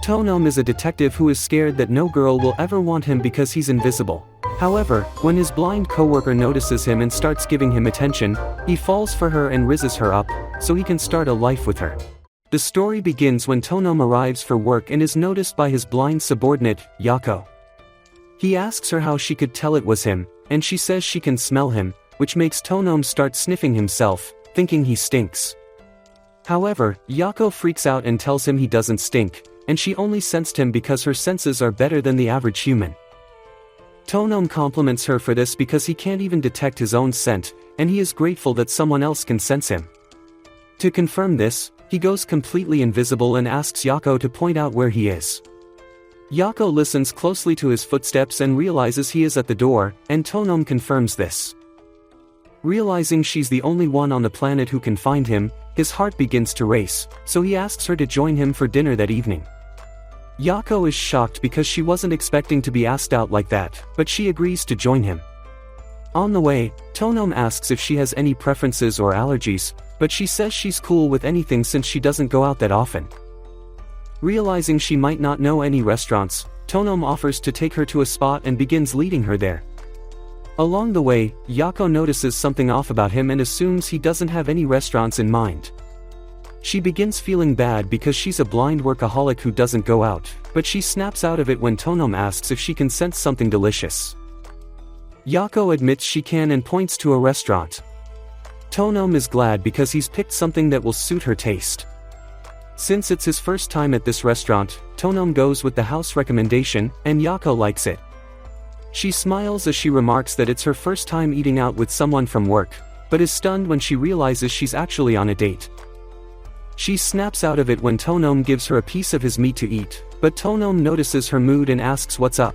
Tonom is a detective who is scared that no girl will ever want him because he's invisible. However, when his blind coworker notices him and starts giving him attention, he falls for her and rizzes her up, so he can start a life with her. The story begins when Tonom arrives for work and is noticed by his blind subordinate, Yako. He asks her how she could tell it was him, and she says she can smell him, which makes Tonom start sniffing himself, thinking he stinks. However, Yako freaks out and tells him he doesn't stink, and she only sensed him because her senses are better than the average human. Tonom compliments her for this because he can't even detect his own scent, and he is grateful that someone else can sense him. To confirm this, he goes completely invisible and asks Yako to point out where he is. Yako listens closely to his footsteps and realizes he is at the door, and Tonom confirms this. Realizing she's the only one on the planet who can find him, his heart begins to race, so he asks her to join him for dinner that evening. Yako is shocked because she wasn't expecting to be asked out like that, but she agrees to join him. On the way, Tonom asks if she has any preferences or allergies, but she says she's cool with anything since she doesn't go out that often. Realizing she might not know any restaurants, Tonom offers to take her to a spot and begins leading her there. Along the way, Yako notices something off about him and assumes he doesn't have any restaurants in mind. She begins feeling bad because she's a blind workaholic who doesn't go out, but she snaps out of it when Tonom asks if she can sense something delicious. Yako admits she can and points to a restaurant. Tonom is glad because he's picked something that will suit her taste. Since it's his first time at this restaurant, Tonom goes with the house recommendation, and Yako likes it. She smiles as she remarks that it's her first time eating out with someone from work, but is stunned when she realizes she's actually on a date. She snaps out of it when Tonom gives her a piece of his meat to eat, but Tonom notices her mood and asks what's up.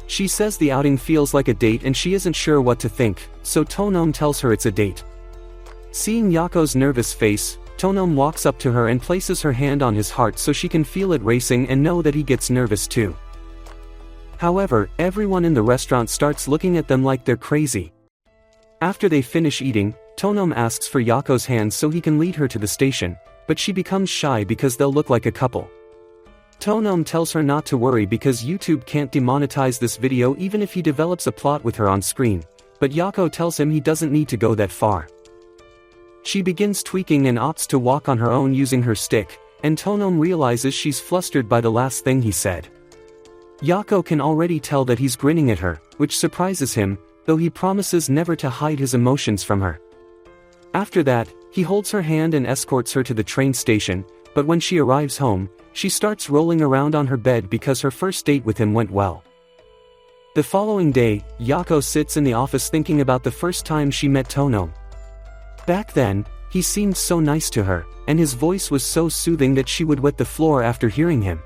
She says the outing feels like a date and she isn't sure what to think, so Tonom tells her it's a date. Seeing Yako's nervous face, Tonom walks up to her and places her hand on his heart so she can feel it racing and know that he gets nervous too. However, everyone in the restaurant starts looking at them like they're crazy. After they finish eating, Tonom asks for Yako's hand so he can lead her to the station, but she becomes shy because they'll look like a couple. Tonom tells her not to worry because YouTube can't demonetize this video even if he develops a plot with her on screen, but Yako tells him he doesn't need to go that far. She begins tweaking and opts to walk on her own using her stick, and Tonom realizes she's flustered by the last thing he said. Yako can already tell that he's grinning at her, which surprises him, though he promises never to hide his emotions from her. After that, he holds her hand and escorts her to the train station, but when she arrives home, she starts rolling around on her bed because her first date with him went well. The following day, Yako sits in the office thinking about the first time she met Tonom. Back then, he seemed so nice to her, and his voice was so soothing that she would wet the floor after hearing him.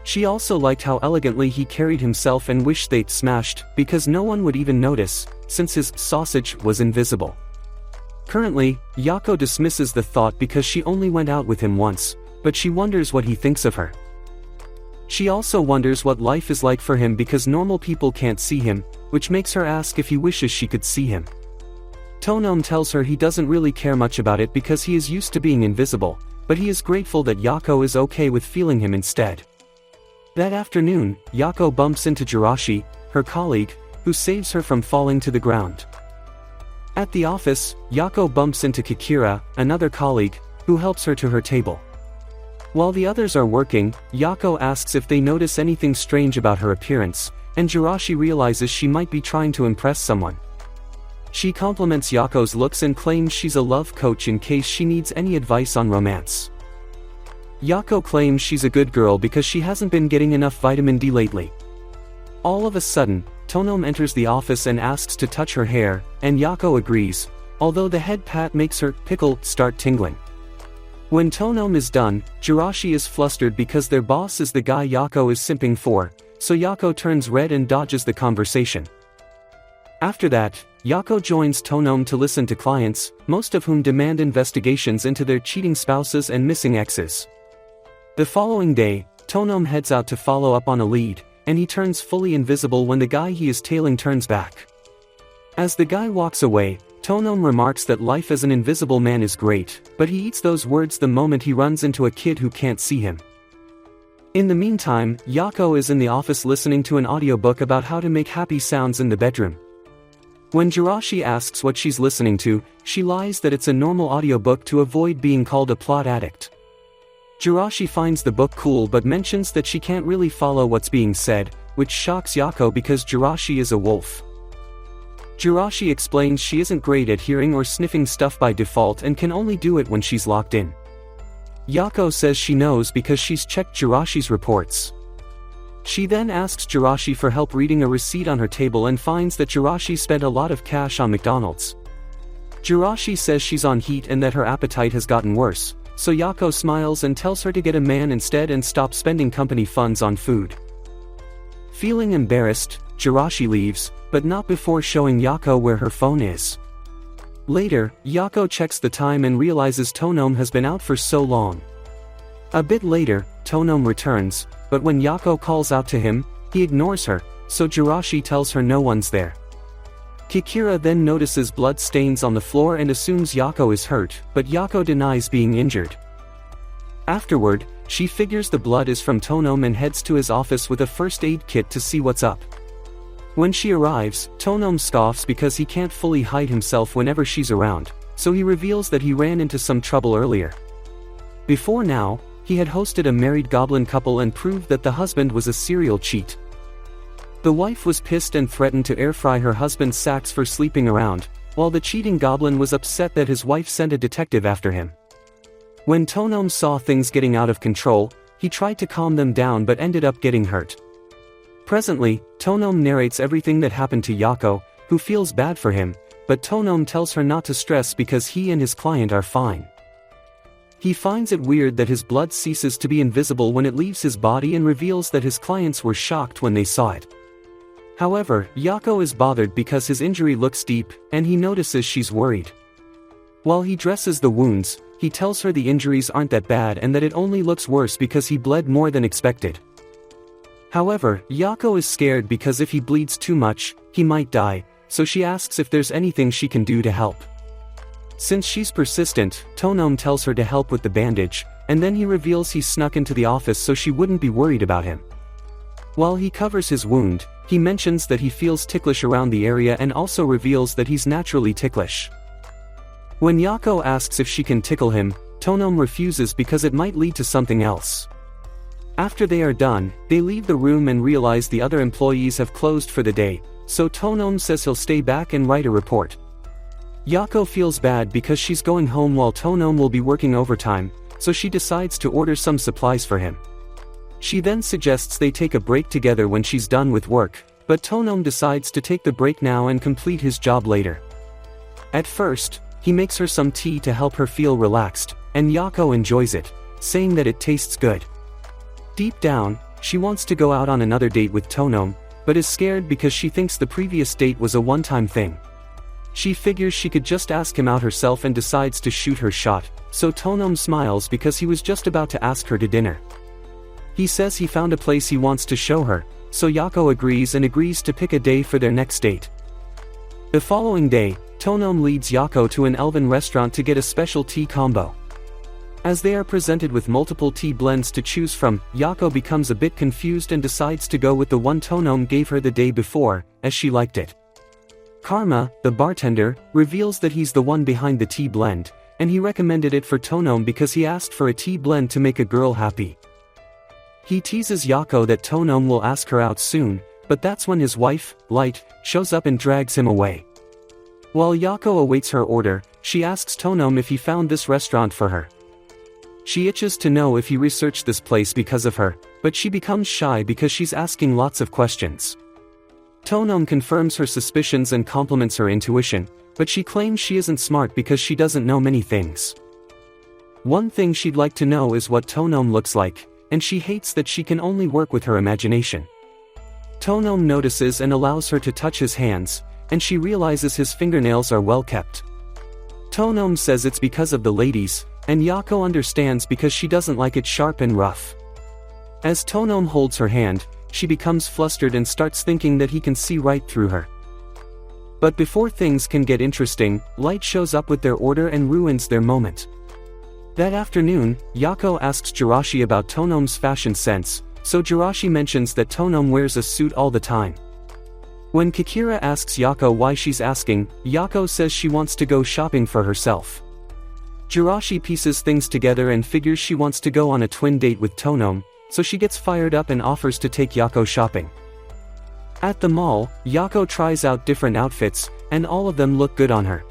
She also liked how elegantly he carried himself and wished they'd smashed, because no one would even notice, since his sausage was invisible. Currently, Yako dismisses the thought because she only went out with him once, but she wonders what he thinks of her. She also wonders what life is like for him because normal people can't see him, which makes her ask if he wishes she could see him. Tonom tells her he doesn't really care much about it because he is used to being invisible, but he is grateful that Yako is okay with feeling him instead. That afternoon, Yako bumps into Jirashi, her colleague, who saves her from falling to the ground. At the office, Yako bumps into Kikira, another colleague, who helps her to her table. While the others are working, Yako asks if they notice anything strange about her appearance, and Jirashi realizes she might be trying to impress someone. She compliments Yako's looks and claims she's a love coach in case she needs any advice on romance. Yako claims she's a good girl because she hasn't been getting enough vitamin D lately. All of a sudden, Tonom enters the office and asks to touch her hair, and Yako agrees, although the head pat makes her pickle start tingling. When Tonom is done, Jirashi is flustered because their boss is the guy Yako is simping for, so Yako turns red and dodges the conversation. After that, Yako joins Tonom to listen to clients, most of whom demand investigations into their cheating spouses and missing exes. The following day, Tonom heads out to follow up on a lead, and he turns fully invisible when the guy he is tailing turns back. As the guy walks away, Tonom remarks that life as an invisible man is great, but he eats those words the moment he runs into a kid who can't see him. In the meantime, Yako is in the office listening to an audiobook about how to make happy sounds in the bedroom. When Jirashi asks what she's listening to, she lies that it's a normal audiobook to avoid being called a plot addict. Jirashi finds the book cool but mentions that she can't really follow what's being said, which shocks Yako because Jirashi is a wolf. Jirashi explains she isn't great at hearing or sniffing stuff by default and can only do it when she's locked in. Yako says she knows because she's checked Jirashi's reports. She then asks Jirashi for help reading a receipt on her table and finds that Jirashi spent a lot of cash on McDonald's. Jirashi says she's on heat and that her appetite has gotten worse, so Yako smiles and tells her to get a man instead and stop spending company funds on food. Feeling embarrassed, Jirashi leaves, but not before showing Yako where her phone is. Later, Yako checks the time and realizes Tonome has been out for so long. A bit later, Tonome returns, but when Yako calls out to him, he ignores her, so Jirashi tells her no one's there. Kikira then notices blood stains on the floor and assumes Yako is hurt, but Yako denies being injured. Afterward, she figures the blood is from Tonome and heads to his office with a first aid kit to see what's up. When she arrives, Tonome scoffs because he can't fully hide himself whenever she's around, so he reveals that he ran into some trouble earlier. Before now, he had hosted a married goblin couple and proved that the husband was a serial cheat. The wife was pissed and threatened to air fry her husband's sacks for sleeping around, while the cheating goblin was upset that his wife sent a detective after him. When Tonome saw things getting out of control, he tried to calm them down but ended up getting hurt. Presently, Tonome narrates everything that happened to Yako, who feels bad for him, but Tonome tells her not to stress because he and his client are fine. He finds it weird that his blood ceases to be invisible when it leaves his body and reveals that his clients were shocked when they saw it. However, Yako is bothered because his injury looks deep, and he notices she's worried. While he dresses the wounds, he tells her the injuries aren't that bad and that it only looks worse because he bled more than expected. However, Yako is scared because if he bleeds too much, he might die, so she asks if there's anything she can do to help. Since she's persistent, Tonome tells her to help with the bandage, and then he reveals he snuck into the office so she wouldn't be worried about him. While he covers his wound, he mentions that he feels ticklish around the area and also reveals that he's naturally ticklish. When Yako asks if she can tickle him, Tonome refuses because it might lead to something else. After they are done, they leave the room and realize the other employees have closed for the day, so Tonome says he'll stay back and write a report. Yako feels bad because she's going home while Tonome will be working overtime, so she decides to order some supplies for him. She then suggests they take a break together when she's done with work, but Tonome decides to take the break now and complete his job later. At first, he makes her some tea to help her feel relaxed, and Yako enjoys it, saying that it tastes good. Deep down, she wants to go out on another date with Tonome, but is scared because she thinks the previous date was a one-time thing. She figures she could just ask him out herself and decides to shoot her shot, so Tonome smiles because he was just about to ask her to dinner. He says he found a place he wants to show her, so Yako agrees to pick a day for their next date. The following day, Tonome leads Yako to an elven restaurant to get a special tea combo. As they are presented with multiple tea blends to choose from, Yako becomes a bit confused and decides to go with the one Tonome gave her the day before, as she liked it. Karma, the bartender, reveals that he's the one behind the tea blend, and he recommended it for Tonome because he asked for a tea blend to make a girl happy. He teases Yako that Tonome will ask her out soon, but that's when his wife, Light, shows up and drags him away. While Yako awaits her order, she asks Tonome if he found this restaurant for her. She itches to know if he researched this place because of her, but she becomes shy because she's asking lots of questions. Tonome confirms her suspicions and compliments her intuition, but she claims she isn't smart because she doesn't know many things. One thing she'd like to know is what Tonome looks like, and she hates that she can only work with her imagination. Tonome notices and allows her to touch his hands, and she realizes his fingernails are well kept. Tonome says it's because of the ladies, and Yako understands because she doesn't like it sharp and rough. As Tonome holds her hand, she becomes flustered and starts thinking that he can see right through her. But before things can get interesting, Light shows up with their order and ruins their moment. That afternoon, Yako asks Jirashi about Tonom's fashion sense, so Jirashi mentions that Tonom wears a suit all the time. When Kikira asks Yako why she's asking, Yako says she wants to go shopping for herself. Jirashi pieces things together and figures she wants to go on a twin date with Tonom, so she gets fired up and offers to take Yako shopping. At the mall, Yako tries out different outfits, and all of them look good on her.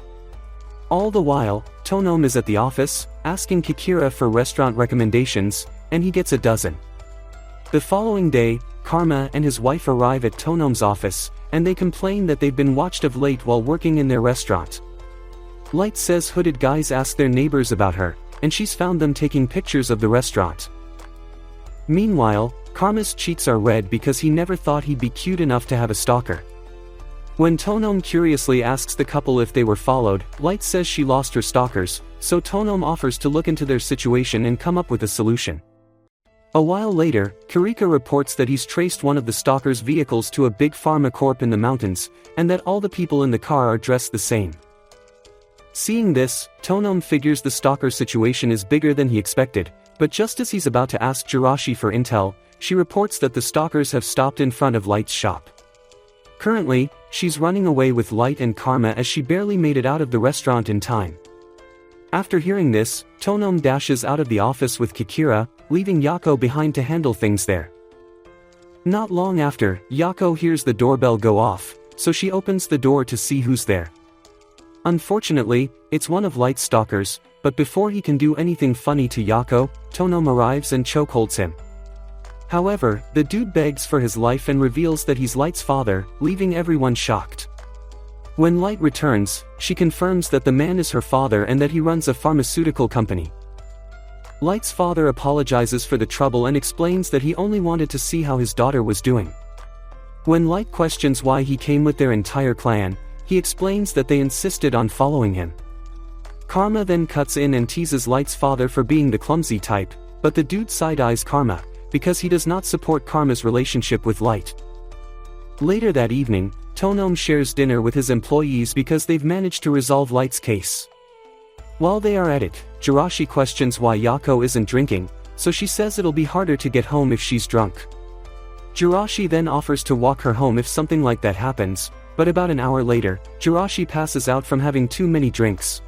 All the while, Tonom is at the office, asking Kikira for restaurant recommendations, and he gets a dozen. The following day, Karma and his wife arrive at Tonom's office, and they complain that they've been watched of late while working in their restaurant. Light says hooded guys ask their neighbors about her, and she's found them taking pictures of the restaurant. Meanwhile, Karma's cheeks are red because he never thought he'd be cute enough to have a stalker. When Tonom curiously asks the couple if they were followed, Light says she lost her stalkers, so Tonom offers to look into their situation and come up with a solution. A while later, Kirika reports that he's traced one of the stalker's vehicles to a big pharma corp in the mountains, and that all the people in the car are dressed the same. Seeing this, Tonom figures the stalker situation is bigger than he expected, but just as he's about to ask Jirashi for intel, she reports that the stalkers have stopped in front of Light's shop. Currently, she's running away with Light and Karma as she barely made it out of the restaurant in time. After hearing this, Tonom dashes out of the office with Kikira, leaving Yako behind to handle things there. Not long after, Yako hears the doorbell go off, so she opens the door to see who's there. Unfortunately, it's one of Light's stalkers, but before he can do anything funny to Yako, Tonom arrives and chokeholds him. However, the dude begs for his life and reveals that he's Light's father, leaving everyone shocked. When Light returns, she confirms that the man is her father and that he runs a pharmaceutical company. Light's father apologizes for the trouble and explains that he only wanted to see how his daughter was doing. When Light questions why he came with their entire clan, he explains that they insisted on following him. Karma then cuts in and teases Light's father for being the clumsy type, but the dude side-eyes Karma, because he does not support Karma's relationship with Light. Later that evening, Tonom shares dinner with his employees because they've managed to resolve Light's case. While they are at it, Jirashi questions why Yako isn't drinking, so she says it'll be harder to get home if she's drunk. Jirashi then offers to walk her home if something like that happens, but about an hour later, Jirashi passes out from having too many drinks.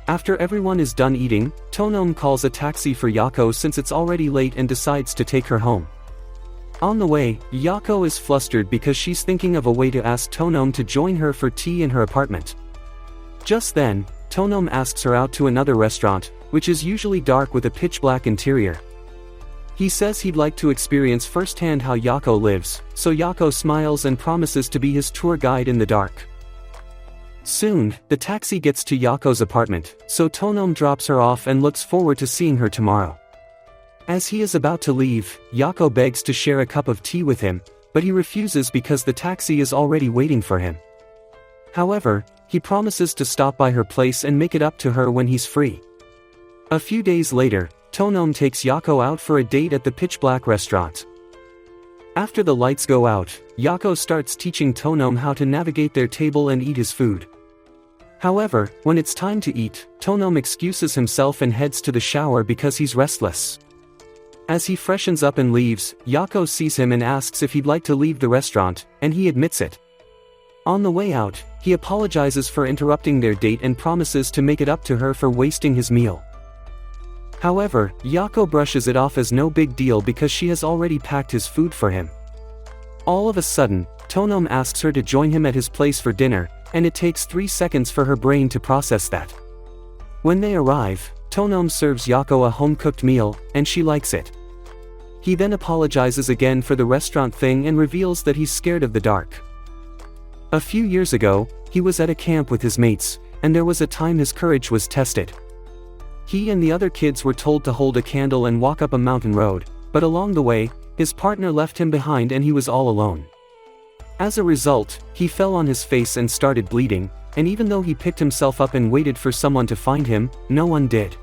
After everyone is done eating, Tonom calls a taxi for Yako since it's already late and decides to take her home. On the way, Yako is flustered because she's thinking of a way to ask Tonom to join her for tea in her apartment. Just then, Tonom asks her out to another restaurant, which is usually dark with a pitch-black interior. He says he'd like to experience firsthand how Yako lives, so Yako smiles and promises to be his tour guide in the dark. Soon, the taxi gets to Yako's apartment, so Tonom drops her off and looks forward to seeing her tomorrow. As he is about to leave, Yako begs to share a cup of tea with him, but he refuses because the taxi is already waiting for him. However, he promises to stop by her place and make it up to her when he's free. A few days later, Tonom takes Yako out for a date at the pitch-black restaurant. After the lights go out, Yako starts teaching Tonom how to navigate their table and eat his food. However, when it's time to eat, Tonom excuses himself and heads to the shower because he's restless. As he freshens up and leaves, Yako sees him and asks if he'd like to leave the restaurant, and he admits it. On the way out, he apologizes for interrupting their date and promises to make it up to her for wasting his meal. However, Yako brushes it off as no big deal because she has already packed his food for him. All of a sudden, Tonom asks her to join him at his place for dinner, and it takes 3 seconds for her brain to process that. When they arrive, Tonom serves Yako a home-cooked meal, and she likes it. He then apologizes again for the restaurant thing and reveals that he's scared of the dark. A few years ago, he was at a camp with his mates, and there was a time his courage was tested. He and the other kids were told to hold a candle and walk up a mountain road, but along the way, his partner left him behind and he was all alone. As a result, he fell on his face and started bleeding, and even though he picked himself up and waited for someone to find him, no one did.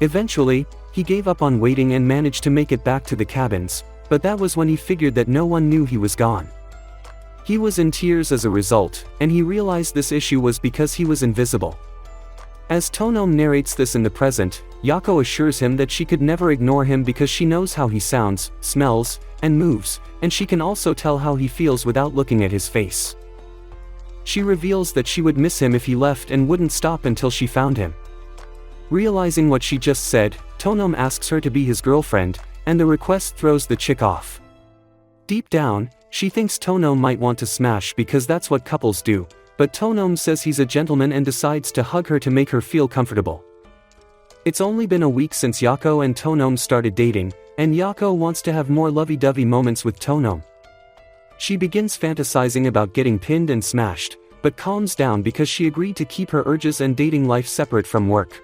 Eventually, he gave up on waiting and managed to make it back to the cabins, but that was when he figured that no one knew he was gone. He was in tears as a result, and he realized this issue was because he was invisible. As Tonome narrates this in the present, Yako assures him that she could never ignore him because she knows how he sounds, smells, and moves, and she can also tell how he feels without looking at his face. She reveals that she would miss him if he left and wouldn't stop until she found him. Realizing what she just said, Tonome asks her to be his girlfriend, and the request throws the chick off. Deep down, she thinks Tonome might want to smash because that's what couples do, but Tonome says he's a gentleman and decides to hug her to make her feel comfortable. It's only been a week since Yako and Tonome started dating, and Yako wants to have more lovey-dovey moments with Tonome. She begins fantasizing about getting pinned and smashed, but calms down because she agreed to keep her urges and dating life separate from work.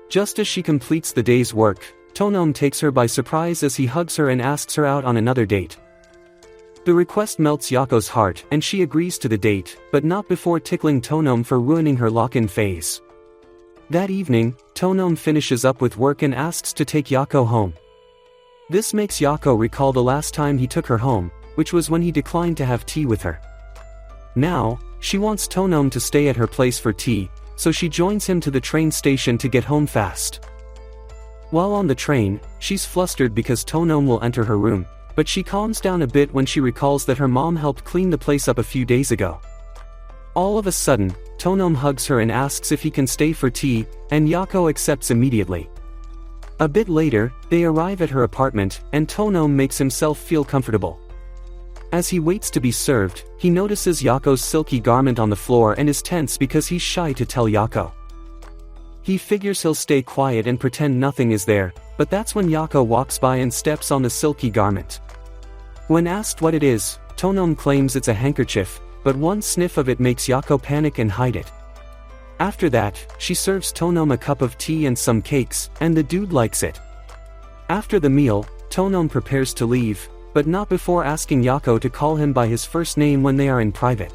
Just as she completes the day's work, Tonome takes her by surprise as he hugs her and asks her out on another date. The request melts Yako's heart and she agrees to the date, but not before tickling Tonome for ruining her lock-in phase. That evening, Tonome finishes up with work and asks to take Yako home. This makes Yako recall the last time he took her home, which was when he declined to have tea with her. Now, she wants Tonome to stay at her place for tea, so she joins him to the train station to get home fast. While on the train, she's flustered because Tonome will enter her room, but she calms down a bit when she recalls that her mom helped clean the place up a few days ago. All of a sudden, Tonome hugs her and asks if he can stay for tea, and Yako accepts immediately. A bit later, they arrive at her apartment, and Tonome makes himself feel comfortable. As he waits to be served, he notices Yako's silky garment on the floor and is tense because he's shy to tell Yako. He figures he'll stay quiet and pretend nothing is there, but that's when Yako walks by and steps on the silky garment. When asked what it is, Tonome claims it's a handkerchief, but one sniff of it makes Yako panic and hide it. After that, she serves Tonome a cup of tea and some cakes, and the dude likes it. After the meal, Tonome prepares to leave, but not before asking Yako to call him by his first name when they are in private.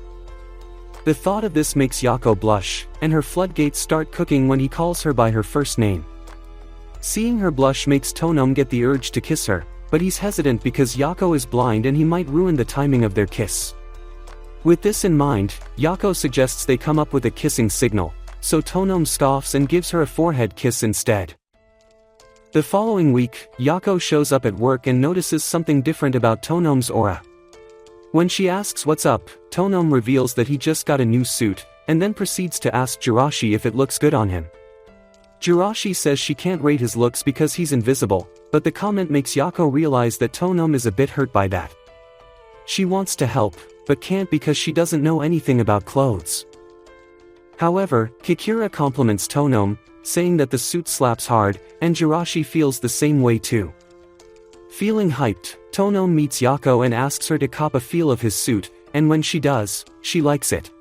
The thought of this makes Yako blush, and her floodgates start cooking when he calls her by her first name. Seeing her blush makes Tonome get the urge to kiss her, but he's hesitant because Yako is blind and he might ruin the timing of their kiss. With this in mind, Yako suggests they come up with a kissing signal, so Tonome scoffs and gives her a forehead kiss instead. The following week, Yako shows up at work and notices something different about Tonome's aura. When she asks what's up, Tonome reveals that he just got a new suit, and then proceeds to ask Jirashi if it looks good on him. Jirashi says she can't rate his looks because he's invisible, but the comment makes Yako realize that Tonome is a bit hurt by that. She wants to help, but can't because she doesn't know anything about clothes. However, Kikira compliments Tonome, saying that the suit slaps hard, and Jirashi feels the same way too. Feeling hyped, Tonome meets Yako and asks her to cop a feel of his suit, and when she does, she likes it.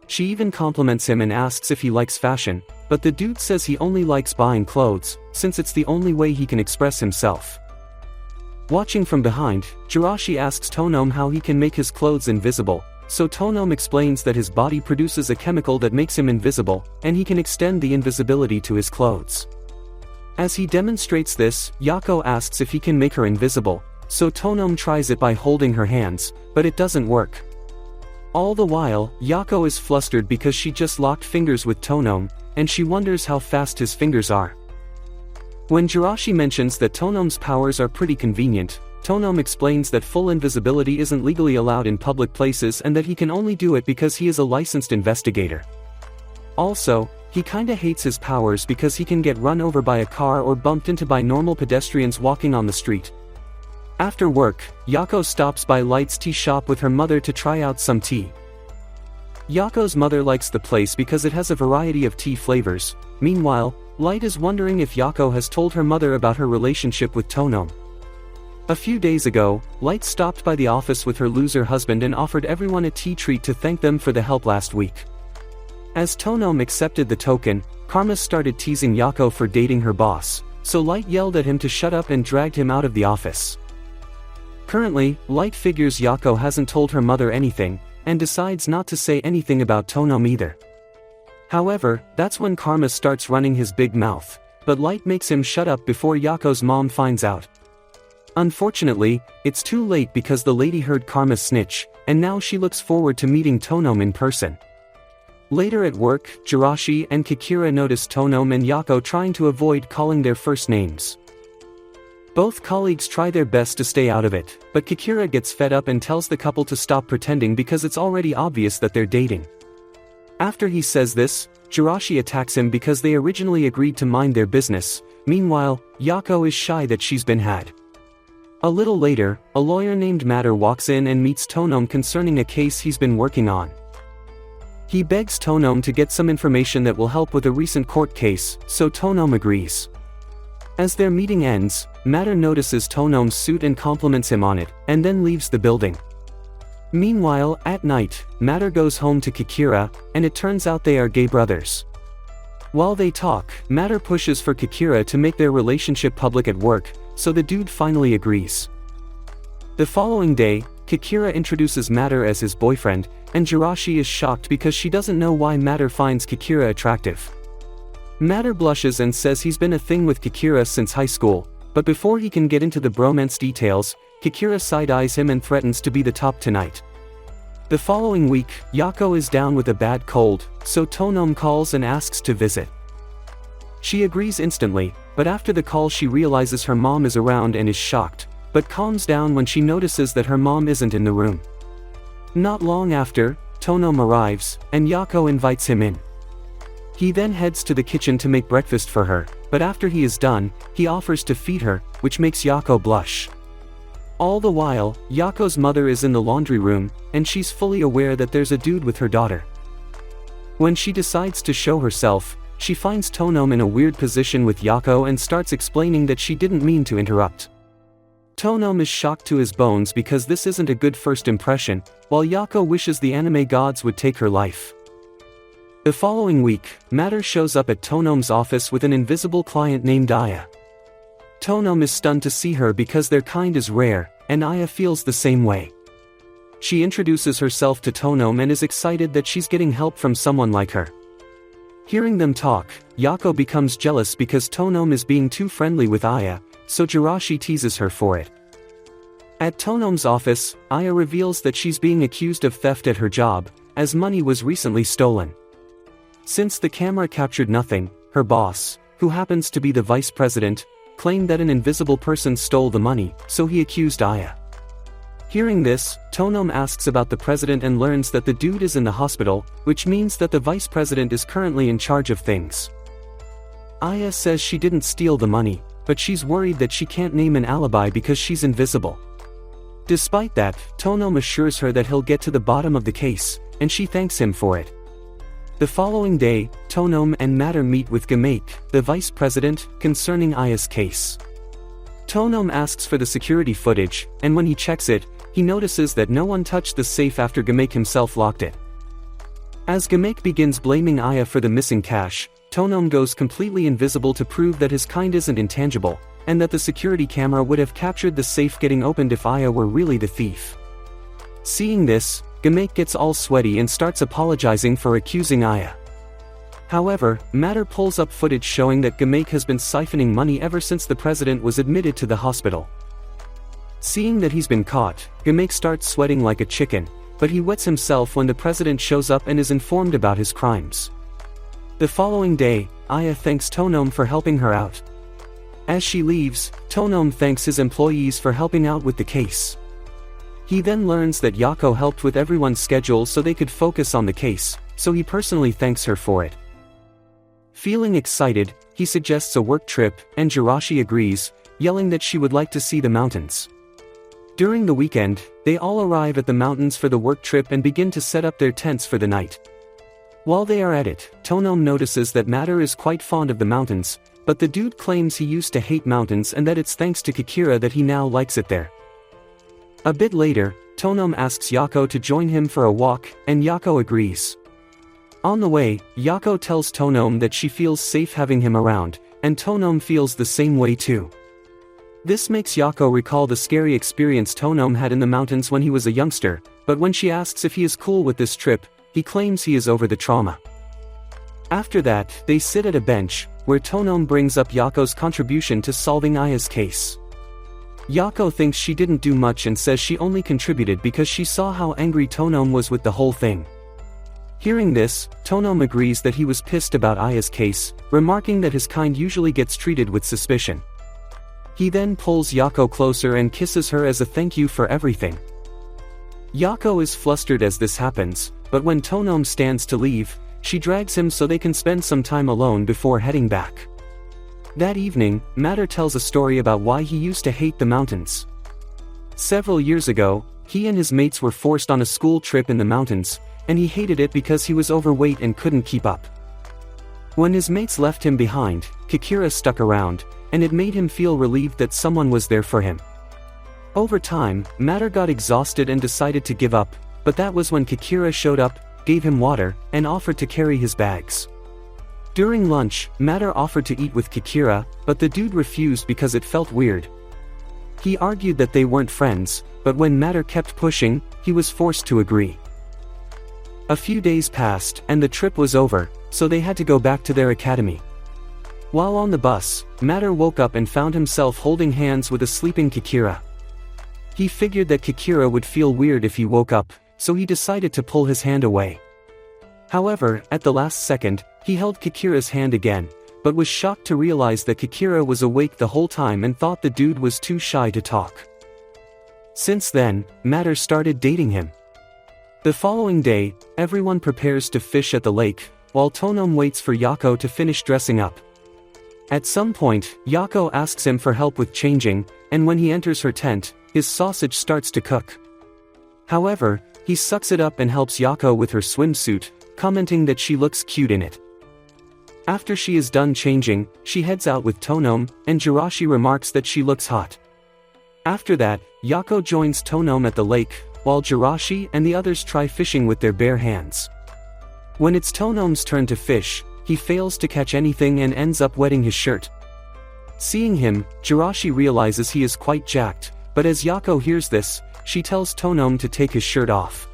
She even compliments him and asks if he likes fashion, but the dude says he only likes buying clothes, since it's the only way he can express himself. Watching from behind, Jirashi asks Tonome how he can make his clothes invisible, so Tonome explains that his body produces a chemical that makes him invisible, and he can extend the invisibility to his clothes. As he demonstrates this, Yako asks if he can make her invisible, so Tonome tries it by holding her hands, but it doesn't work. All the while, Yako is flustered because she just locked fingers with Tonome, and she wonders how fast his fingers are. When Jirashi mentions that Tonome's powers are pretty convenient, Tonome explains that full invisibility isn't legally allowed in public places and that he can only do it because he is a licensed investigator. Also, he kinda hates his powers because he can get run over by a car or bumped into by normal pedestrians walking on the street. After work, Yako stops by Light's tea shop with her mother to try out some tea. Yako's mother likes the place because it has a variety of tea flavors. Meanwhile, Light is wondering if Yako has told her mother about her relationship with Tonome. A few days ago, Light stopped by the office with her loser husband and offered everyone a tea treat to thank them for the help last week. As Tonome accepted the token, Karma started teasing Yako for dating her boss, so Light yelled at him to shut up and dragged him out of the office. Currently, Light figures Yako hasn't told her mother anything, and decides not to say anything about Tonome either. However, that's when Karma starts running his big mouth, but Light makes him shut up before Yako's mom finds out. Unfortunately, it's too late because the lady heard Karma snitch, and now she looks forward to meeting Tonome in person. Later at work, Jirashi and Kikira notice Tonome and Yako trying to avoid calling their first names. Both colleagues try their best to stay out of it, but Kikira gets fed up and tells the couple to stop pretending because it's already obvious that they're dating. After he says this, Jirashi attacks him because they originally agreed to mind their business. Meanwhile, Yako is shy that she's been had. A little later, a lawyer named Matter walks in and meets Tonome concerning a case he's been working on. He begs Tonome to get some information that will help with a recent court case, so Tonome agrees. As their meeting ends, Matter notices Tonome's suit and compliments him on it, and then leaves the building. Meanwhile, at night, Matter goes home to Kikira, and it turns out they are gay brothers. While they talk, Matter pushes for Kikira to make their relationship public at work, so the dude finally agrees. The following day, Kikira introduces Matter as his boyfriend, and Jirashi is shocked because she doesn't know why Matter finds Kikira attractive. Matter blushes and says he's been a thing with Kikira since high school, but before he can get into the bromance details, Kikira side-eyes him and threatens to be the top tonight. The following week, Yako is down with a bad cold, so Tonome calls and asks to visit. She agrees instantly, but after the call she realizes her mom is around and is shocked, but calms down when she notices that her mom isn't in the room. Not long after, Tonome arrives, and Yako invites him in. He then heads to the kitchen to make breakfast for her, but after he is done, he offers to feed her, which makes Yako blush. All the while, Yako's mother is in the laundry room, and she's fully aware that there's a dude with her daughter. When she decides to show herself, she finds Tonome in a weird position with Yako and starts explaining that she didn't mean to interrupt. Tonome is shocked to his bones because this isn't a good first impression, while Yako wishes the anime gods would take her life. The following week, Matter shows up at Tonome's office with an invisible client named Aya. Tonome is stunned to see her because their kind is rare, and Aya feels the same way. She introduces herself to Tonome and is excited that she's getting help from someone like her. Hearing them talk, Yako becomes jealous because Tonome is being too friendly with Aya, so Jirashi teases her for it. At Tonome's office, Aya reveals that she's being accused of theft at her job, as money was recently stolen. Since the camera captured nothing, her boss, who happens to be the vice president, claimed that an invisible person stole the money, so he accused Aya. Hearing this, Tonome asks about the president and learns that the dude is in the hospital, which means that the vice president is currently in charge of things. Aya says she didn't steal the money, but she's worried that she can't name an alibi because she's invisible. Despite that, Tonome assures her that he'll get to the bottom of the case, and she thanks him for it. The following day, Tonome and Matter meet with Gamake, the vice president, concerning Aya's case. Tonome asks for the security footage, and when he checks it, he notices that no one touched the safe after Gamake himself locked it. As Gamake begins blaming Aya for the missing cash, Tonome goes completely invisible to prove that his kind isn't intangible, and that the security camera would have captured the safe getting opened if Aya were really the thief. Seeing this, Gamake gets all sweaty and starts apologizing for accusing Aya. However, Matter pulls up footage showing that Gamake has been siphoning money ever since the president was admitted to the hospital. Seeing that he's been caught, Gamake starts sweating like a chicken, but he wets himself when the president shows up and is informed about his crimes. The following day, Aya thanks Tonome for helping her out. As she leaves, Tonome thanks his employees for helping out with the case. He then learns that Yako helped with everyone's schedule so they could focus on the case, so he personally thanks her for it. Feeling excited, he suggests a work trip, and Jirashi agrees, yelling that she would like to see the mountains. During the weekend, they all arrive at the mountains for the work trip and begin to set up their tents for the night. While they are at it, Tonome notices that Matter is quite fond of the mountains, but the dude claims he used to hate mountains and that it's thanks to Kikira that he now likes it there. A bit later, Tonome asks Yako to join him for a walk, and Yako agrees. On the way, Yako tells Tonome that she feels safe having him around, and Tonome feels the same way too. This makes Yako recall the scary experience Tonome had in the mountains when he was a youngster, but when she asks if he is cool with this trip, he claims he is over the trauma. After that, they sit at a bench, where Tonome brings up Yako's contribution to solving Aya's case. Yako thinks she didn't do much and says she only contributed because she saw how angry Tonome was with the whole thing. Hearing this, Tonome agrees that he was pissed about Aya's case, remarking that his kind usually gets treated with suspicion. He then pulls Yako closer and kisses her as a thank you for everything. Yako is flustered as this happens, but when Tonome stands to leave, she drags him so they can spend some time alone before heading back. That evening, Matter tells a story about why he used to hate the mountains. Several years ago, he and his mates were forced on a school trip in the mountains, and he hated it because he was overweight and couldn't keep up. When his mates left him behind, Kikira stuck around, and it made him feel relieved that someone was there for him. Over time, Matter got exhausted and decided to give up, but that was when Kikira showed up, gave him water, and offered to carry his bags. During lunch, Matter offered to eat with Kikira, but the dude refused because it felt weird. He argued that they weren't friends, but when Matter kept pushing, he was forced to agree. A few days passed, and the trip was over, so they had to go back to their academy. While on the bus, Matter woke up and found himself holding hands with a sleeping Kikira. He figured that Kikira would feel weird if he woke up, so he decided to pull his hand away. However, at the last second, he held Kikira's hand again, but was shocked to realize that Kikira was awake the whole time and thought the dude was too shy to talk. Since then, Matter started dating him. The following day, everyone prepares to fish at the lake, while Tonome waits for Yako to finish dressing up. At some point, Yako asks him for help with changing, and when he enters her tent, his sausage starts to cook. However, he sucks it up and helps Yako with her swimsuit, commenting that she looks cute in it. After she is done changing, she heads out with Tonome, and Jirashi remarks that she looks hot. After that, Yako joins Tonome at the lake, while Jirashi and the others try fishing with their bare hands. When it's Tonome's turn to fish, he fails to catch anything and ends up wetting his shirt. Seeing him, Jirashi realizes he is quite jacked, but as Yako hears this, she tells Tonome to take his shirt off.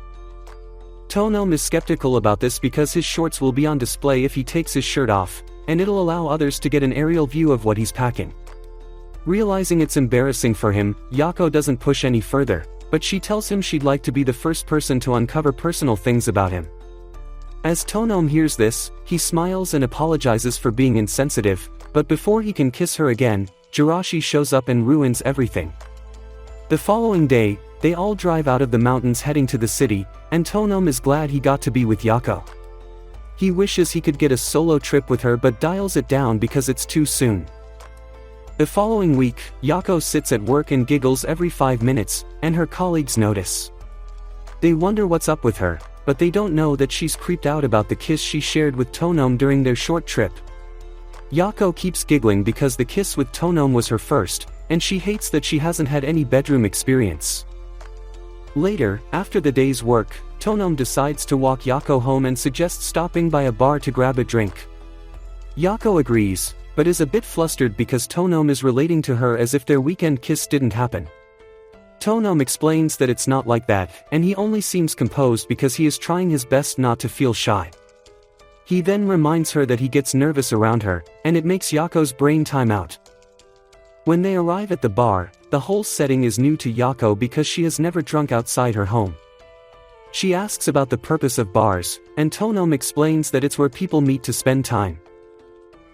Tonome is skeptical about this because his shorts will be on display if he takes his shirt off, and it'll allow others to get an aerial view of what he's packing. Realizing it's embarrassing for him, Yako doesn't push any further, but she tells him she'd like to be the first person to uncover personal things about him. As Tonome hears this, he smiles and apologizes for being insensitive, but before he can kiss her again, Jirashi shows up and ruins everything. The following day, they all drive out of the mountains heading to the city, and Tonome is glad he got to be with Yako. He wishes he could get a solo trip with her but dials it down because it's too soon. The following week, Yako sits at work and giggles every 5 minutes, and her colleagues notice. They wonder what's up with her, but they don't know that she's creeped out about the kiss she shared with Tonome during their short trip. Yako keeps giggling because the kiss with Tonome was her first, and she hates that she hasn't had any bedroom experience. Later, after the day's work, Tonome decides to walk Yako home and suggests stopping by a bar to grab a drink. Yako agrees, but is a bit flustered because Tonome is relating to her as if their weekend kiss didn't happen. Tonome explains that it's not like that, and he only seems composed because he is trying his best not to feel shy. He then reminds her that he gets nervous around her, and it makes Yako's brain time out. When they arrive at the bar, the whole setting is new to Yako because she has never drunk outside her home. She asks about the purpose of bars, and Tonome explains that it's where people meet to spend time.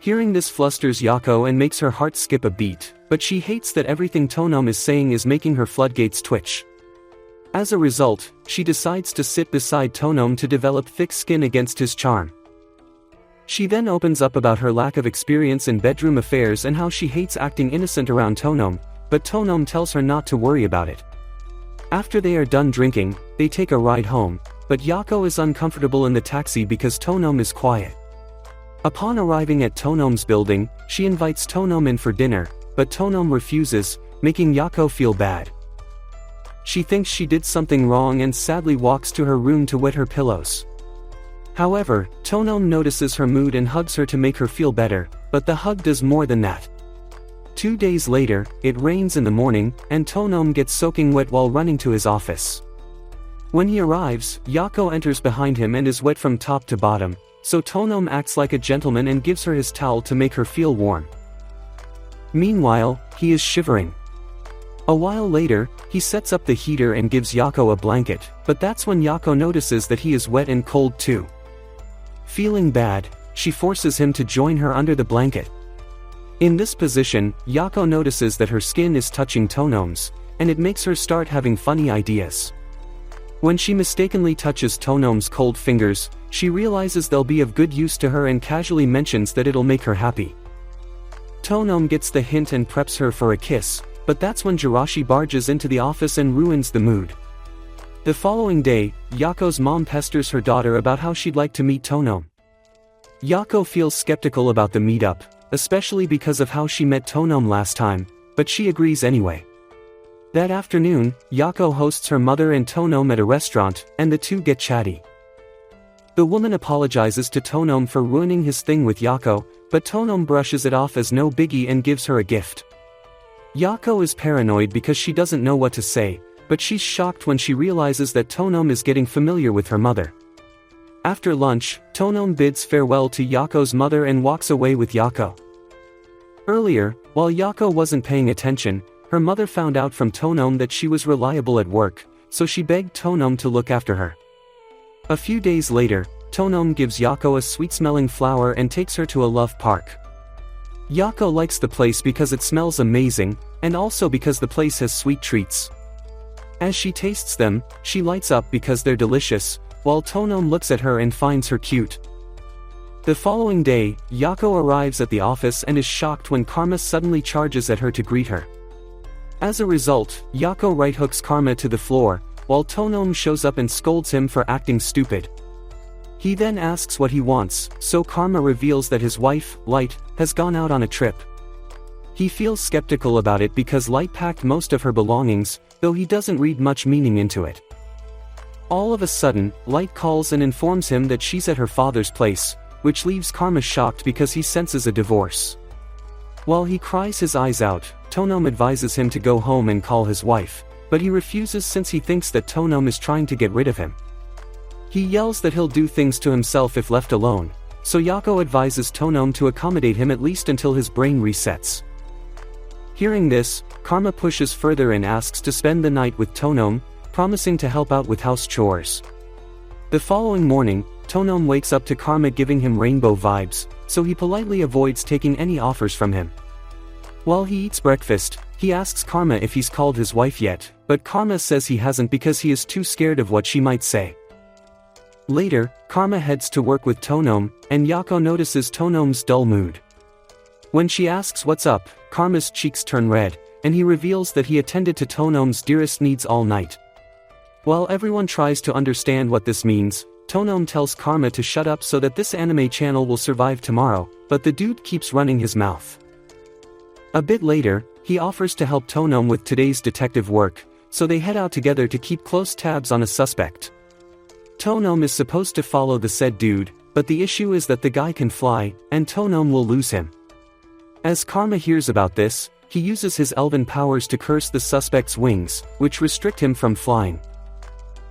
Hearing this flusters Yako and makes her heart skip a beat, but she hates that everything Tonome is saying is making her floodgates twitch. As a result, she decides to sit beside Tonome to develop thick skin against his charm. She then opens up about her lack of experience in bedroom affairs and how she hates acting innocent around Tonome, but Tonome tells her not to worry about it. After they are done drinking, they take a ride home, but Yako is uncomfortable in the taxi because Tonome is quiet. Upon arriving at Tonome's building, she invites Tonome in for dinner, but Tonome refuses, making Yako feel bad. She thinks she did something wrong and sadly walks to her room to wet her pillows. However, Tonome notices her mood and hugs her to make her feel better, but the hug does more than that. 2 days later, it rains in the morning, and Tonome gets soaking wet while running to his office. When he arrives, Yako enters behind him and is wet from top to bottom, so Tonome acts like a gentleman and gives her his towel to make her feel warm. Meanwhile, he is shivering. A while later, he sets up the heater and gives Yako a blanket, but that's when Yako notices that he is wet and cold too. Feeling bad, she forces him to join her under the blanket. In this position, Yako notices that her skin is touching Tonome's, and it makes her start having funny ideas. When she mistakenly touches Tonome's cold fingers, she realizes they'll be of good use to her and casually mentions that it'll make her happy. Tonome gets the hint and preps her for a kiss, but that's when Jirashi barges into the office and ruins the mood. The following day, Yako's mom pesters her daughter about how she'd like to meet Tonome. Yako feels skeptical about the meetup, especially because of how she met Tonome last time, but she agrees anyway. That afternoon, Yako hosts her mother and Tonome at a restaurant, and the two get chatty. The woman apologizes to Tonome for ruining his thing with Yako, but Tonome brushes it off as no biggie and gives her a gift. Yako is paranoid because she doesn't know what to say, but she's shocked when she realizes that Tonome is getting familiar with her mother. After lunch, Tonome bids farewell to Yako's mother and walks away with Yako. Earlier, while Yako wasn't paying attention, her mother found out from Tonome that she was reliable at work, so she begged Tonome to look after her. A few days later, Tonome gives Yako a sweet-smelling flower and takes her to a love park. Yako likes the place because it smells amazing, and also because the place has sweet treats. As she tastes them, she lights up because they're delicious, while Tonome looks at her and finds her cute. The following day, Yako arrives at the office and is shocked when Karma suddenly charges at her to greet her. As a result, Yako right-hooks Karma to the floor, while Tonome shows up and scolds him for acting stupid. He then asks what he wants, so Karma reveals that his wife, Light, has gone out on a trip. He feels skeptical about it because Light packed most of her belongings, though he doesn't read much meaning into it. All of a sudden, Light calls and informs him that she's at her father's place, which leaves Karma shocked because he senses a divorce. While he cries his eyes out, Tonome advises him to go home and call his wife, but he refuses since he thinks that Tonome is trying to get rid of him. He yells that he'll do things to himself if left alone, so Yako advises Tonome to accommodate him at least until his brain resets. Hearing this, Karma pushes further and asks to spend the night with Tonome, promising to help out with house chores. The following morning, Tonome wakes up to Karma giving him rainbow vibes, so he politely avoids taking any offers from him. While he eats breakfast, he asks Karma if he's called his wife yet, but Karma says he hasn't because he is too scared of what she might say. Later, Karma heads to work with Tonome, and Yako notices Tonome's dull mood. When she asks what's up, Karma's cheeks turn red, and he reveals that he attended to Tonome's dearest needs all night. While everyone tries to understand what this means, Tonome tells Karma to shut up so that this anime channel will survive tomorrow, but the dude keeps running his mouth. A bit later, he offers to help Tonome with today's detective work, so they head out together to keep close tabs on a suspect. Tonome is supposed to follow the said dude, but the issue is that the guy can fly, and Tonome will lose him. As Karma hears about this, he uses his elven powers to curse the suspect's wings, which restrict him from flying.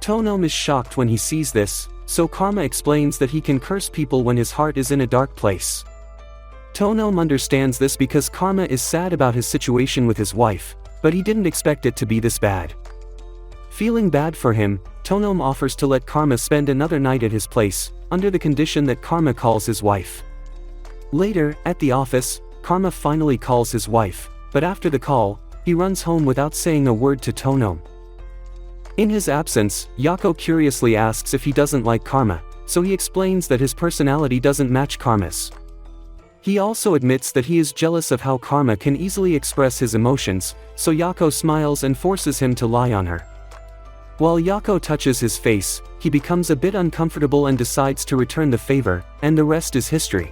Tonome is shocked when he sees this, so Karma explains that he can curse people when his heart is in a dark place. Tonome understands this because Karma is sad about his situation with his wife, but he didn't expect it to be this bad. Feeling bad for him, Tonome offers to let Karma spend another night at his place, under the condition that Karma calls his wife. Later, at the office, Karma finally calls his wife, but after the call, he runs home without saying a word to Tonome. In his absence, Yako curiously asks if he doesn't like Karma, so he explains that his personality doesn't match Karma's. He also admits that he is jealous of how Karma can easily express his emotions, so Yako smiles and forces him to lie on her. While Yako touches his face, he becomes a bit uncomfortable and decides to return the favor, and the rest is history.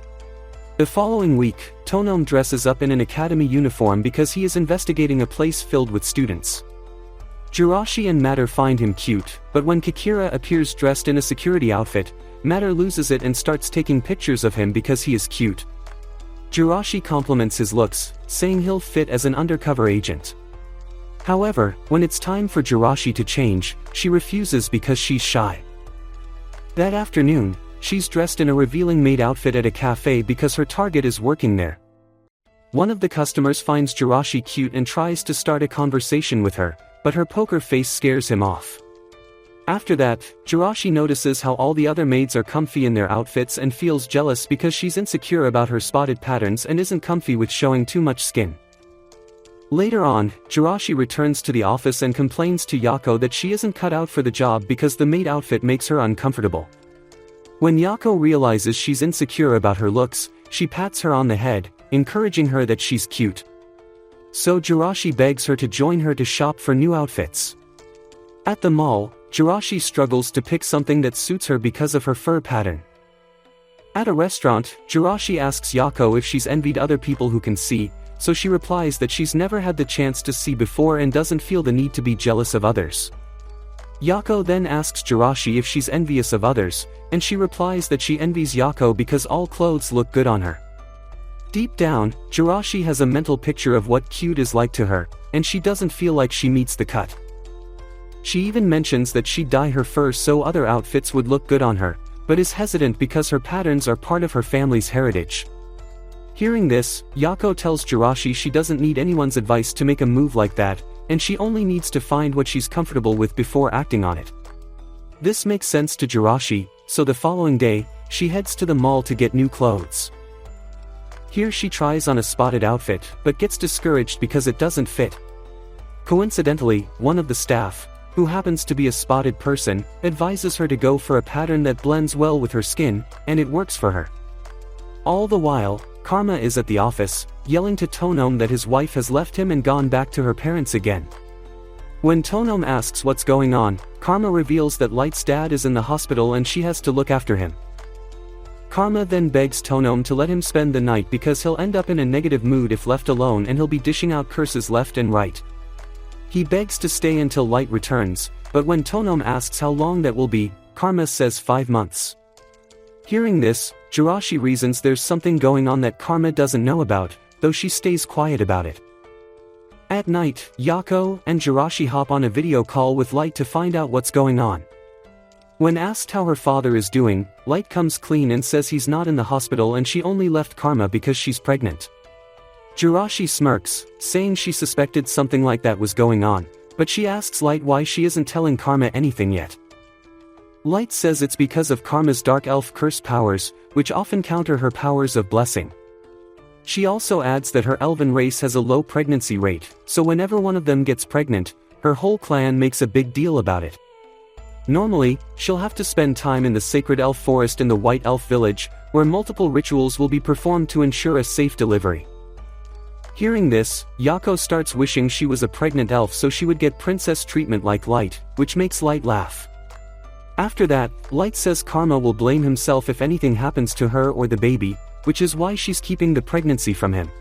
The following week, Tonome dresses up in an academy uniform because he is investigating a place filled with students. Jirashi and Matter find him cute, but when Kikira appears dressed in a security outfit, Matter loses it and starts taking pictures of him because he is cute. Jirashi compliments his looks, saying he'll fit as an undercover agent. However, when it's time for Jirashi to change, she refuses because she's shy. That afternoon, she's dressed in a revealing maid outfit at a cafe because her target is working there. One of the customers finds Jirashi cute and tries to start a conversation with her, but her poker face scares him off. After that, Jirashi notices how all the other maids are comfy in their outfits and feels jealous because she's insecure about her spotted patterns and isn't comfy with showing too much skin. Later on, Jirashi returns to the office and complains to Yako that she isn't cut out for the job because the maid outfit makes her uncomfortable. When Yako realizes she's insecure about her looks, she pats her on the head, encouraging her that she's cute. So Jirashi begs her to join her to shop for new outfits. At the mall, Jirashi struggles to pick something that suits her because of her fur pattern. At a restaurant, Jirashi asks Yako if she's envied other people who can see, so she replies that she's never had the chance to see before and doesn't feel the need to be jealous of others. Yako then asks Jirashi if she's envious of others, and she replies that she envies Yako because all clothes look good on her. Deep down, Jirashi has a mental picture of what cute is like to her, and she doesn't feel like she meets the cut. She even mentions that she'd dye her fur so other outfits would look good on her, but is hesitant because her patterns are part of her family's heritage. Hearing this, Yako tells Jirashi she doesn't need anyone's advice to make a move like that, and she only needs to find what she's comfortable with before acting on it. This makes sense to Jirashi, so the following day, she heads to the mall to get new clothes. Here she tries on a spotted outfit, but gets discouraged because it doesn't fit. Coincidentally, one of the staff, who happens to be a spotted person, advises her to go for a pattern that blends well with her skin, and it works for her. All the while, Karma is at the office, yelling to Tonome that his wife has left him and gone back to her parents again. When Tonome asks what's going on, Karma reveals that Light's dad is in the hospital and she has to look after him. Karma then begs Tonome to let him spend the night because he'll end up in a negative mood if left alone and he'll be dishing out curses left and right. He begs to stay until Light returns, but when Tonome asks how long that will be, Karma says 5 months. Hearing this, Jirashi reasons there's something going on that Karma doesn't know about, though she stays quiet about it. At night, Yako and Jirashi hop on a video call with Light to find out what's going on. When asked how her father is doing, Light comes clean and says he's not in the hospital and she only left Karma because she's pregnant. Jirashi smirks, saying she suspected something like that was going on, but she asks Light why she isn't telling Karma anything yet. Light says it's because of Karma's dark elf curse powers, which often counter her powers of blessing. She also adds that her elven race has a low pregnancy rate, so whenever one of them gets pregnant, her whole clan makes a big deal about it. Normally, she'll have to spend time in the sacred elf forest in the White Elf village, where multiple rituals will be performed to ensure a safe delivery. Hearing this, Yako starts wishing she was a pregnant elf so she would get princess treatment like Light, which makes Light laugh. After that, Light says Karma will blame himself if anything happens to her or the baby, which is why she's keeping the pregnancy from him.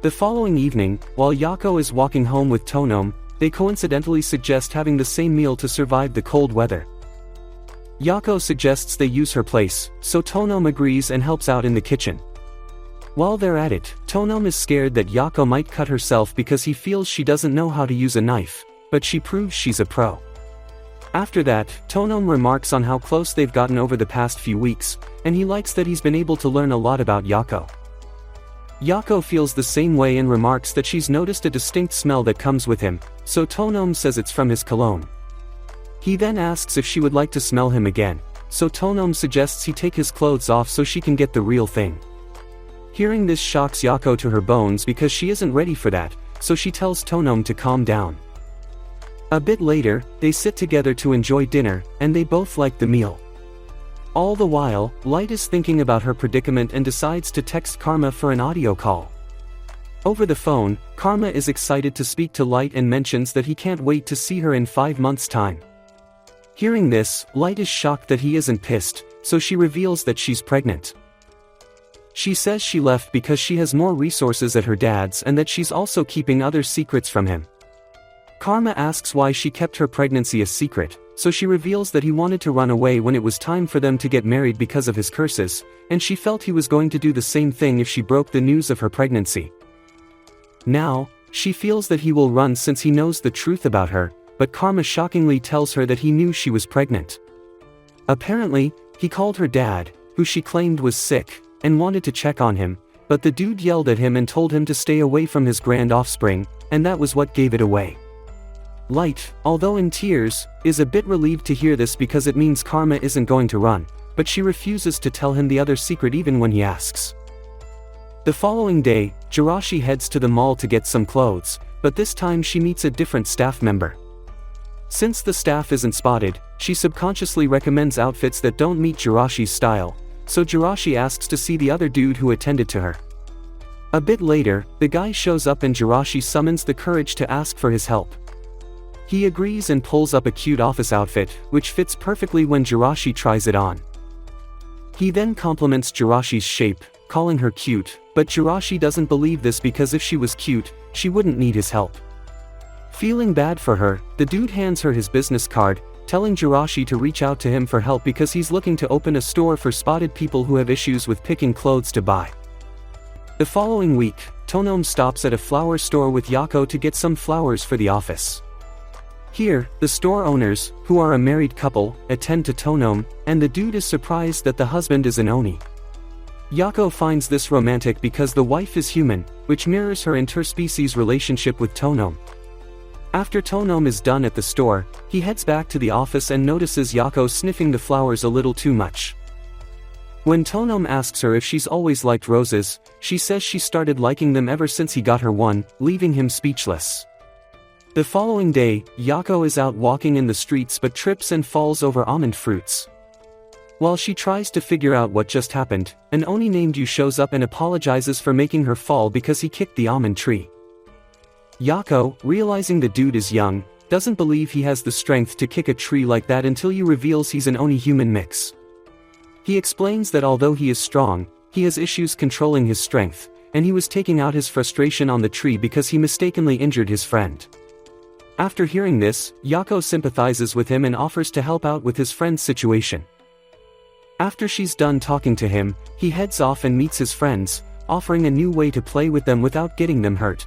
The following evening, while Yako is walking home with Tonome, they coincidentally suggest having the same meal to survive the cold weather. Yako suggests they use her place, so Tonome agrees and helps out in the kitchen. While they're at it, Tonome is scared that Yako might cut herself because he feels she doesn't know how to use a knife, but she proves she's a pro. After that, Tonome remarks on how close they've gotten over the past few weeks, and he likes that he's been able to learn a lot about Yako. Yako feels the same way and remarks that she's noticed a distinct smell that comes with him, so Tonome says it's from his cologne. He then asks if she would like to smell him again, so Tonome suggests he take his clothes off so she can get the real thing. Hearing this shocks Yako to her bones because she isn't ready for that, so she tells Tonome to calm down. A bit later, they sit together to enjoy dinner, and they both like the meal. All the while, Light is thinking about her predicament and decides to text Karma for an audio call. Over the phone, Karma is excited to speak to Light and mentions that he can't wait to see her in 5 months' time. Hearing this, Light is shocked that he isn't pissed, so she reveals that she's pregnant. She says she left because she has more resources at her dad's and that she's also keeping other secrets from him. Karma asks why she kept her pregnancy a secret, so she reveals that he wanted to run away when it was time for them to get married because of his curses, and she felt he was going to do the same thing if she broke the news of her pregnancy. Now, she feels that he will run since he knows the truth about her, but Karma shockingly tells her that he knew she was pregnant. Apparently, he called her dad, who she claimed was sick, and wanted to check on him, but the dude yelled at him and told him to stay away from his grand offspring, and that was what gave it away. Light, although in tears, is a bit relieved to hear this because it means Karma isn't going to run, but she refuses to tell him the other secret even when he asks. The following day, Jirashi heads to the mall to get some clothes, but this time she meets a different staff member. Since the staff isn't spotted, she subconsciously recommends outfits that don't meet Jirashi's style, so Jirashi asks to see the other dude who attended to her. A bit later, the guy shows up and Jirashi summons the courage to ask for his help. He agrees and pulls up a cute office outfit, which fits perfectly when Jirashi tries it on. He then compliments Jirashi's shape, calling her cute, but Jirashi doesn't believe this because if she was cute, she wouldn't need his help. Feeling bad for her, the dude hands her his business card, telling Jirashi to reach out to him for help because he's looking to open a store for spotted people who have issues with picking clothes to buy. The following week, Tonom stops at a flower store with Yako to get some flowers for the office. Here, the store owners, who are a married couple, attend to Tonom, and the dude is surprised that the husband is an Oni. Yako finds this romantic because the wife is human, which mirrors her interspecies relationship with Tonom. After Tonom is done at the store, he heads back to the office and notices Yako sniffing the flowers a little too much. When Tonom asks her if she's always liked roses, she says she started liking them ever since he got her one, leaving him speechless. The following day, Yako is out walking in the streets but trips and falls over almond fruits. While she tries to figure out what just happened, an Oni named Yu shows up and apologizes for making her fall because he kicked the almond tree. Yako, realizing the dude is young, doesn't believe he has the strength to kick a tree like that until Yu reveals he's an Oni-human mix. He explains that although he is strong, he has issues controlling his strength, and he was taking out his frustration on the tree because he mistakenly injured his friend. After hearing this, Yako sympathizes with him and offers to help out with his friend's situation. After she's done talking to him, he heads off and meets his friends, offering a new way to play with them without getting them hurt.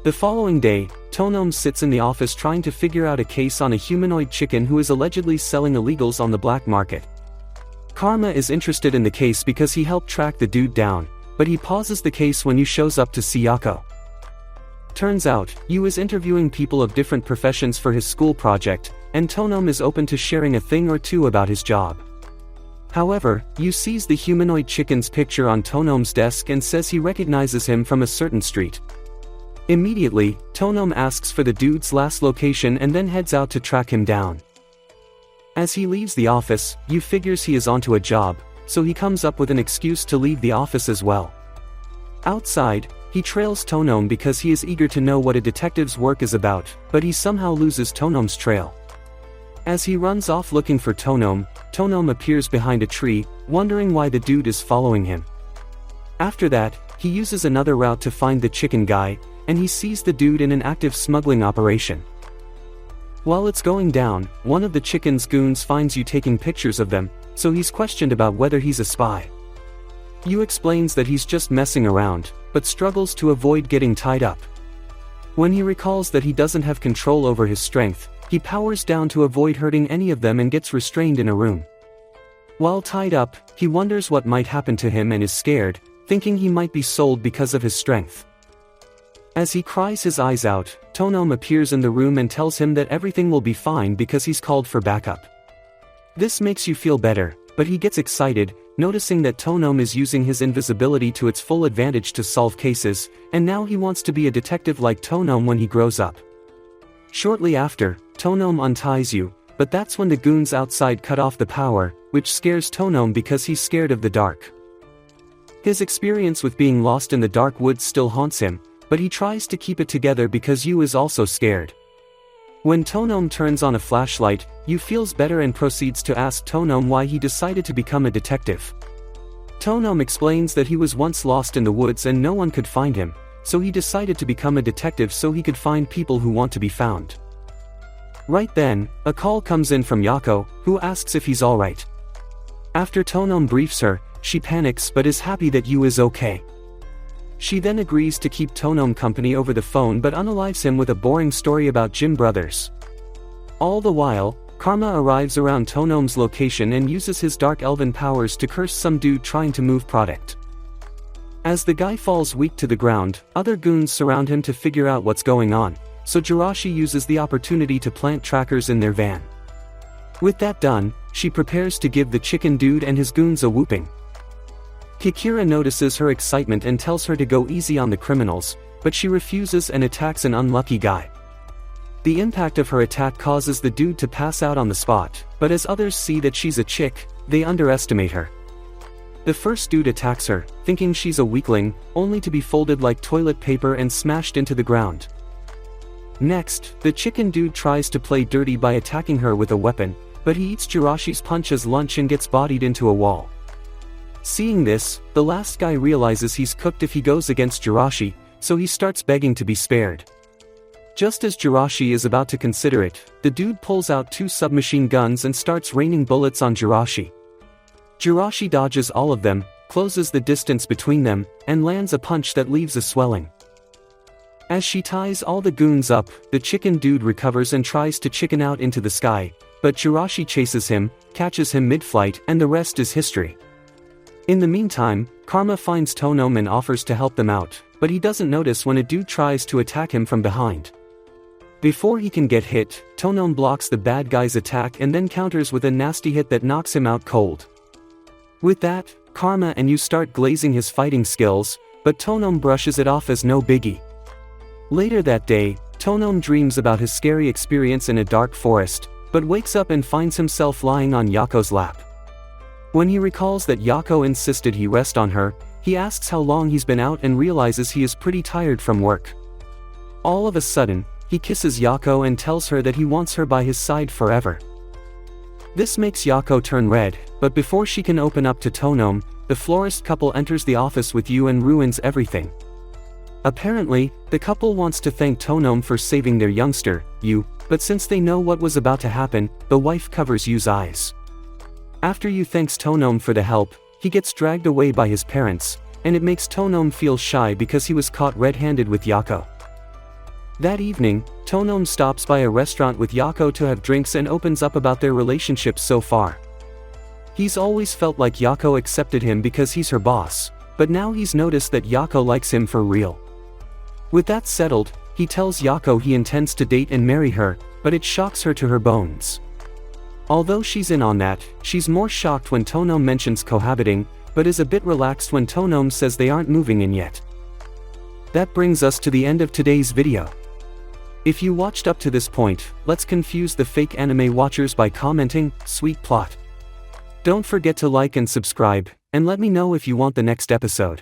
The following day, Tonom sits in the office trying to figure out a case on a humanoid chicken who is allegedly selling illegals on the black market. Karma is interested in the case because he helped track the dude down, but he pauses the case when Yu shows up to see Yako. Turns out, Yu is interviewing people of different professions for his school project, and Tonom is open to sharing a thing or two about his job. However, Yu sees the humanoid chicken's picture on Tonom's desk and says he recognizes him from a certain street. Immediately, Tonom asks for the dude's last location and then heads out to track him down. As he leaves the office, Yu figures he is onto a job, so he comes up with an excuse to leave the office as well. Outside, he trails Tonom because he is eager to know what a detective's work is about, but he somehow loses Tonom's trail. As he runs off looking for Tonom, Tonom appears behind a tree, wondering why the dude is following him. After that, he uses another route to find the chicken guy, and he sees the dude in an active smuggling operation. While it's going down, one of the chicken's goons finds Yu taking pictures of them, so he's questioned about whether he's a spy. Yu explains that he's just messing around, but struggles to avoid getting tied up. When he recalls that he doesn't have control over his strength, he powers down to avoid hurting any of them and gets restrained in a room. While tied up, he wonders what might happen to him and is scared, thinking he might be sold because of his strength. As he cries his eyes out, Tonom appears in the room and tells him that everything will be fine because he's called for backup. This makes Yu feel better, but he gets excited, noticing that Tonom is using his invisibility to its full advantage to solve cases, and now he wants to be a detective like Tonom when he grows up. Shortly after, Tonom unties Yu, but that's when the goons outside cut off the power, which scares Tonom because he's scared of the dark. His experience with being lost in the dark woods still haunts him, but he tries to keep it together because Yu is also scared. When Tonom turns on a flashlight, Yu feels better and proceeds to ask Tonom why he decided to become a detective. Tonom explains that he was once lost in the woods and no one could find him, so he decided to become a detective so he could find people who want to be found. Right then, a call comes in from Yako, who asks if he's alright. After Tonom briefs her, she panics but is happy that Yu is okay. She then agrees to keep Tonom company over the phone but unalives him with a boring story about Jim Brothers. All the while, Karma arrives around Tonom's location and uses his dark elven powers to curse some dude trying to move product. As the guy falls weak to the ground, other goons surround him to figure out what's going on, so Jirachi uses the opportunity to plant trackers in their van. With that done, she prepares to give the chicken dude and his goons a whooping. Kikira notices her excitement and tells her to go easy on the criminals, but she refuses and attacks an unlucky guy. The impact of her attack causes the dude to pass out on the spot, but as others see that she's a chick, they underestimate her. The first dude attacks her, thinking she's a weakling, only to be folded like toilet paper and smashed into the ground. Next, the chicken dude tries to play dirty by attacking her with a weapon, but he eats Jirachi's punch as lunch and gets bodied into a wall. Seeing this, the last guy realizes he's cooked if he goes against Jirachi, so he starts begging to be spared. Just as Jirachi is about to consider it, the dude pulls out 2 submachine guns and starts raining bullets on Jirachi. Jirachi dodges all of them, closes the distance between them, and lands a punch that leaves a swelling. As she ties all the goons up, the chicken dude recovers and tries to chicken out into the sky, but Jirachi chases him, catches him mid-flight, and the rest is history. In the meantime, Karma finds Tonom and offers to help them out, but he doesn't notice when a dude tries to attack him from behind. Before he can get hit, Tonom blocks the bad guy's attack and then counters with a nasty hit that knocks him out cold. With that, Karma and you start glazing his fighting skills, but Tonom brushes it off as no biggie. Later that day, Tonom dreams about his scary experience in a dark forest, but wakes up and finds himself lying on Yako's lap. When he recalls that Yako insisted he rest on her, he asks how long he's been out and realizes he is pretty tired from work. All of a sudden, he kisses Yako and tells her that he wants her by his side forever. This makes Yako turn red, but before she can open up to Tonom, the florist couple enters the office with Yu and ruins everything. Apparently, the couple wants to thank Tonom for saving their youngster, Yu, but since they know what was about to happen, the wife covers Yu's eyes. After Yu thanks Tonom for the help, he gets dragged away by his parents, and it makes Tonom feel shy because he was caught red-handed with Yako. That evening, Tonom stops by a restaurant with Yako to have drinks and opens up about their relationship so far. He's always felt like Yako accepted him because he's her boss, but now he's noticed that Yako likes him for real. With that settled, he tells Yako he intends to date and marry her, but it shocks her to her bones. Although she's in on that, she's more shocked when Tonom mentions cohabiting, but is a bit relaxed when Tonom says they aren't moving in yet. That brings us to the end of today's video. If you watched up to this point, let's confuse the fake anime watchers by commenting, "Sweet plot." Don't forget to like and subscribe, and let me know if you want the next episode.